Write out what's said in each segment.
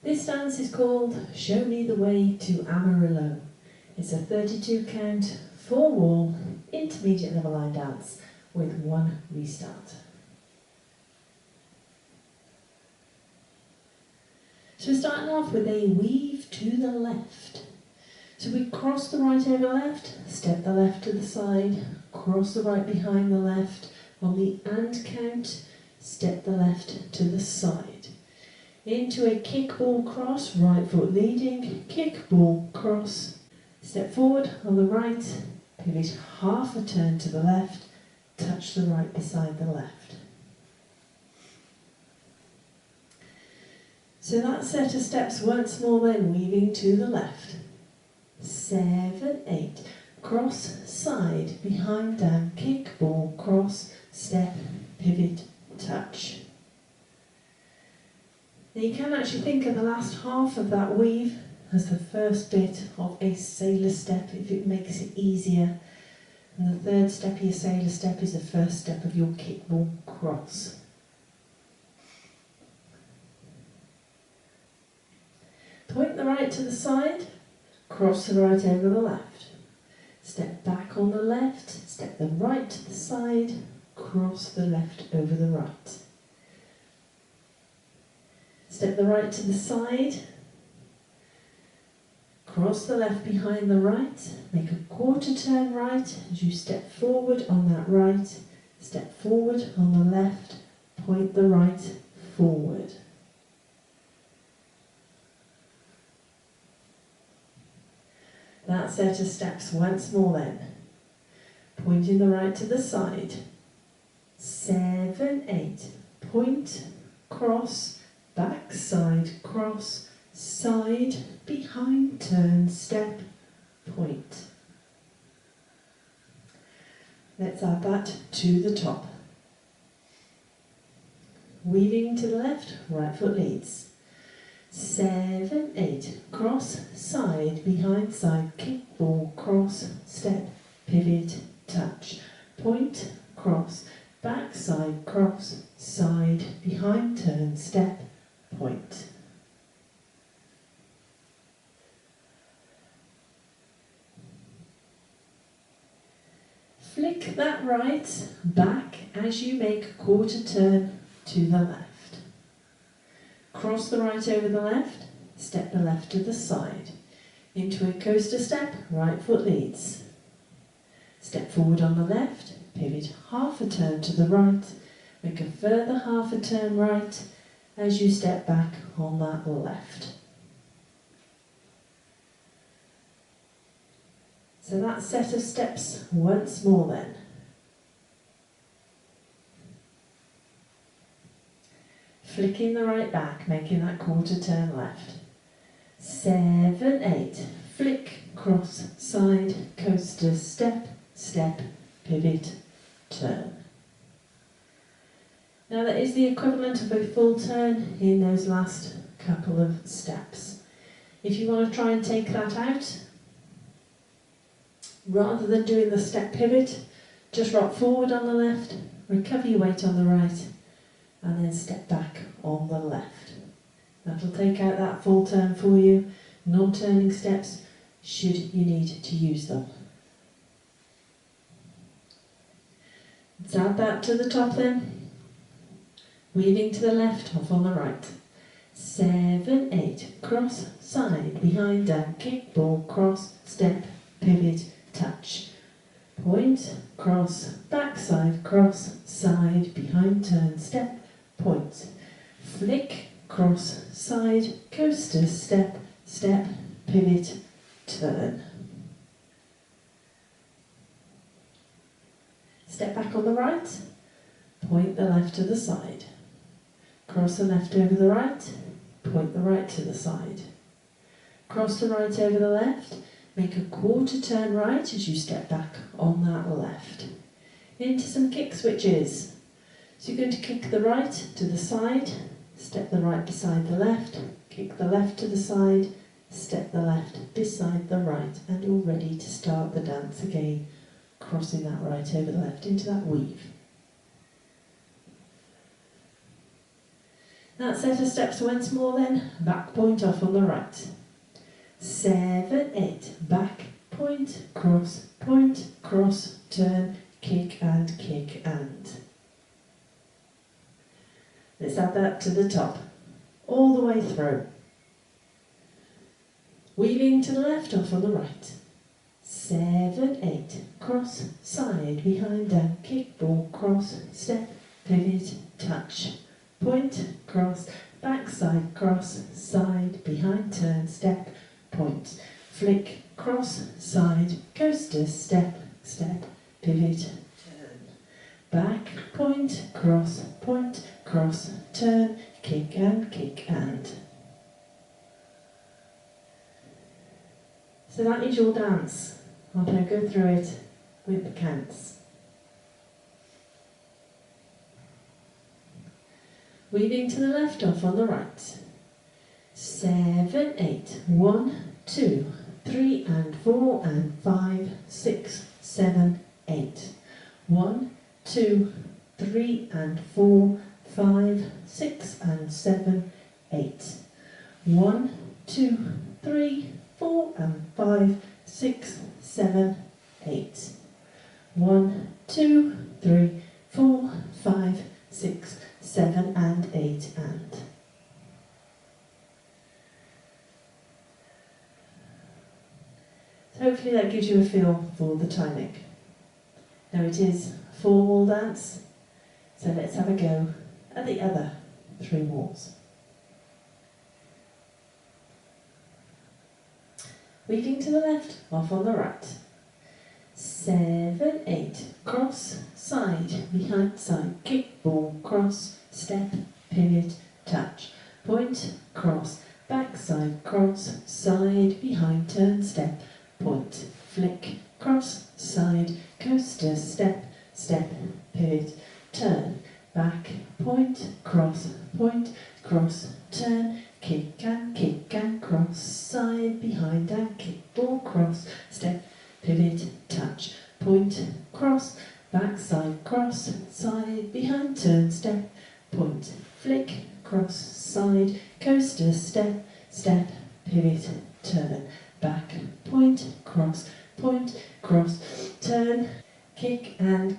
This dance is called Show Me the Way to Amarillo. It's a 32 count, 4 wall, intermediate level line dance with 1 restart. So we're starting off with a weave to the left. So we cross the right over the left, step the left to the side, cross the right behind the left. On the and count, step the left to the side. Into a kick ball cross, right foot leading, kick ball cross. Step forward on the right, pivot half a turn to the left, touch the right beside the left. So that set of steps once more then, weaving to the left. 7, 8, cross, side, behind, down, kick, ball, cross, step, pivot, touch. Now you can actually think of the last half of that weave as the first bit of a sailor step if it makes it easier. And the third step of your sailor step is the first step of your kick, ball, cross. Point the right to the side, cross the right over the left. Step back on the left, step the right to the side, cross the left over the right. Step the right to the side, cross the left behind the right, make a quarter turn right as you step forward on that right, step forward on the left, point the right forward. That set of steps once more then. Pointing the right to the side. 7, 8. Point, cross, back, side, cross, side, behind, turn, step, point. Let's add that to the top. Weaving to the left, right foot leads. 7, 8, cross, side, behind, side, kick, ball, cross, step, pivot, touch, point, cross, back, side, cross, side, behind, turn, step, point. Flick that right back as you make a quarter turn to the left. Cross the right over the left, step the left to the side. Into a coaster step, right foot leads. Step forward on the left, pivot half a turn to the right, make a further half a turn right as you step back on that left. So that set of steps once more then. Flicking the right back, making that quarter turn left. 7, 8, flick, cross, side, coaster, step, step, pivot, turn. Now that is the equivalent of a full turn in those last couple of steps. If you want to try and take that out, rather than doing the step pivot, just rock forward on the left, recover your weight on the right, and then step back on the left. That'll take out that full turn for you. Non-turning steps, should you need to use them. Let's add that to the top then. Weaving to the left, off on the right. 7, 8, cross, side, behind, down, kick, ball, cross, step, pivot, touch. Point, cross, back, side, cross, side, behind, turn, step, point. Flick, cross, side, coaster, step, step, pivot, turn. Step back on the right, point the left to the side. Cross the left over the right, point the right to the side. Cross the right over the left, make a quarter turn right as you step back on that left. Into some kick switches. So you're going to kick the right to the side, step the right beside the left, kick the left to the side, step the left beside the right, and you're ready to start the dance again, crossing that right over the left into that weave. That set of steps once more then, back point off on the right. 7, 8, back, point, cross, turn, kick and. Let's add that to the top, all the way through. Weaving to the left off on the right. 7, 8, cross, side, behind, down, kick, ball, cross, step, pivot, touch, point, cross, back, side, behind, turn, step, point, flick, cross, side, coaster, step, pivot, turn, back, point, cross, turn, kick and. So that is your dance. I'll now go through it with the counts. Weaving to the left off on the right. 7, 8, 1, 2, 3 and 4 and 5, 6, 7, 8. 1, 2, 3 and 4, 5, 6 and 7, 8. 1, 2, 3, 4 and 5, 6, 7, 8. 1, 2, 3, 4, 5, 6, 7 and 8 and. So hopefully that gives you a feel for the timing. Now it is a 4-wall dance, so let's have a go at the other 3 walls. Weaving to the left, off on the right. 7, 8, cross, side, behind, side, kick, ball, cross, step, pivot, touch, point, cross, back, side, behind, turn, step, point, flick, cross, side, coaster, step, pivot, turn, back, point, cross, turn, kick and cross, side, behind and kick, ball, cross, step, pivot, touch, point, cross, back, side, behind, turn, step, point, flick, cross, side, coaster, step, pivot, turn, back, point, cross, turn, kick and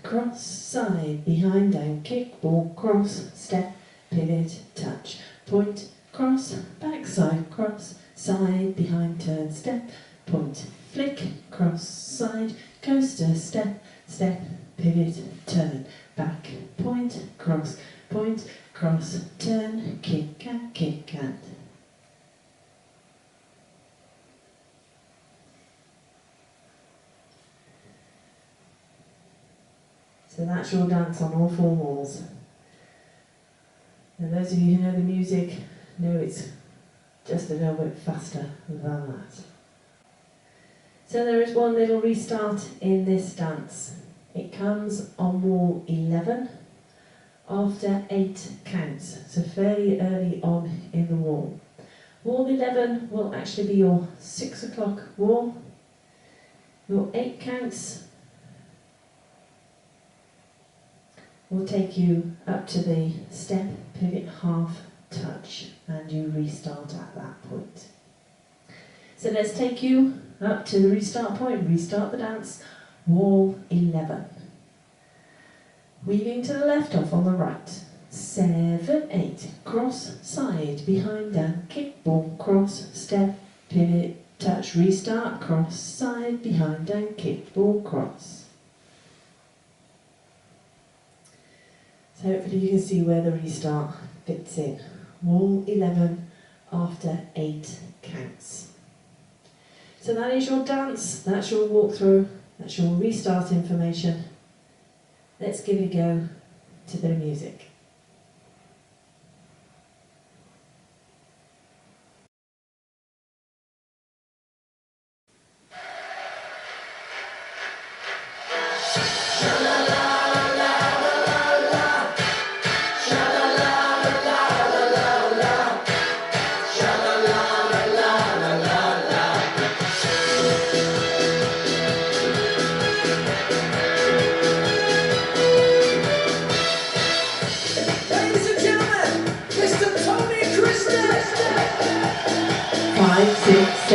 cross, side, behind and kick, ball, cross, step, pivot, touch, point, cross, back, side, behind, turn, step, point, flick, cross, side, coaster, step, pivot, turn, back, point, cross, turn, kick and. So that's your dance on all 4 walls. Now those of you who know the music know it's just a little bit faster than that. So there is one little restart in this dance. It comes on wall 11 after 8 counts, so fairly early on in the wall. Wall 11 will actually be your 6 o'clock wall. Your 8 counts will take you up to the step, pivot, half, touch, and you restart at that point. So let's take you up to the restart point, restart the dance, wall 11. Weaving to the left off on the right. 7, 8, cross, side, behind, down, kick, ball, cross, step, pivot, touch, restart, cross, side, behind, down, kick, ball, cross. So hopefully you can see where the restart fits in. Wall 11 after 8 counts. So that is your dance, that's your walkthrough, that's your restart information. Let's give it a go to the music.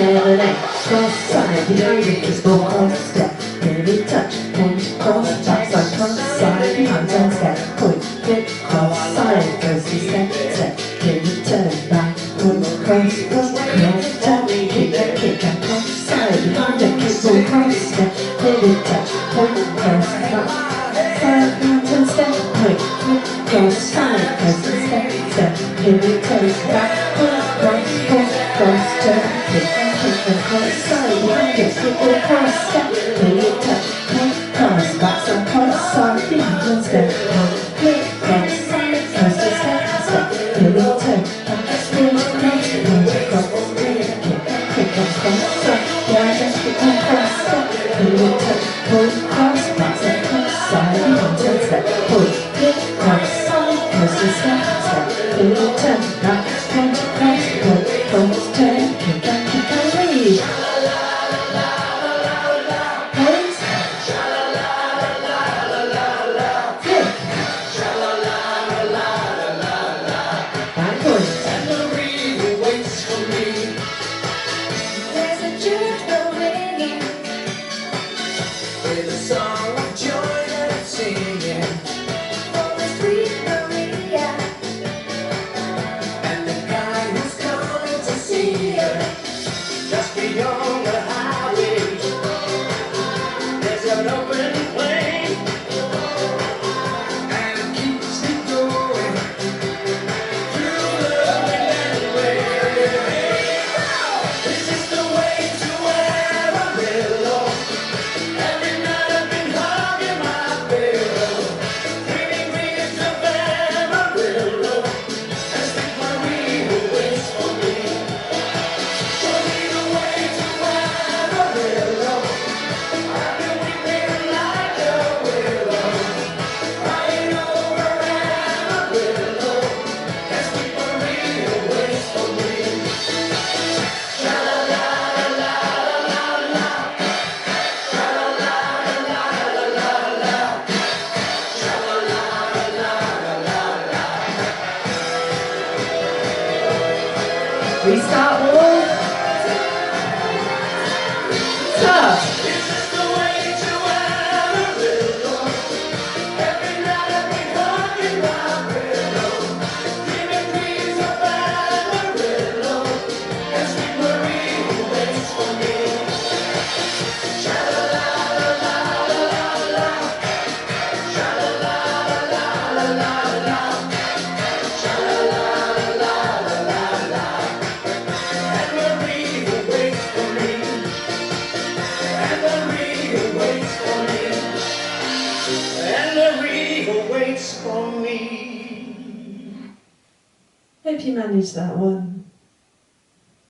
7, 8. Cross side, behind it, kiss ball, cross step. Pivot touch, point, cross, backside, cross side, behind turn step. Point, flip, cross side, goes to step, step. Pivot turn, back, point, cross, cross, turn, kick and cross side, behind it, kiss ball, cross step. Pivot touch, point, cross, back, side, behind turn step. Point, flip, cross side, goes to step, step. Pivot turn, back, point, cross, cross, turn, kick and cross side, behind it, flip ball, cross step. Pivot touch, point, cross, backside, cross side, behind turn step. Point, flip, cross side, goes to step, step. Pivot turn, back, point, cross, point, cross, turn, kick and cross side, behind it, flip ball, cross step. Pivot touch, point, cross, backside, cross side, behind turn step. Point, flip, cross side, goes to step, step. Pivot turn, back, point, cross, turn, kick and lead. Point, flip, back point. Amarillo waits for me. There's a church bell ringing with a song of joy that it's singing for the sweet Maria and the guy who's coming to see her just beyond the highway. There's an open flame and it keeps me going through the wind and rain. This is the way to Amarillo. Every night I've been hugging my pillow, dreaming dreams of Amarillo, and sweet Maria waits for me. Show me the way to Amarillo. I've been weeping like a willow, crying over Amarillo, and sweet Maria waits for me. Sha la la la la la la, sha la la la la la la, sha la la la la la. Restart wall. Stop. This is the way to Amarillo. Every night I've been hugging my pillow, dreaming dreams of Amarillo, and sweet Maria waits for me. Sha la la la la la la, sha la la la la la la, sha la la la la la, and Maria waits for me. And Maria waits for me. And Maria waits for me. Hope you managed that one.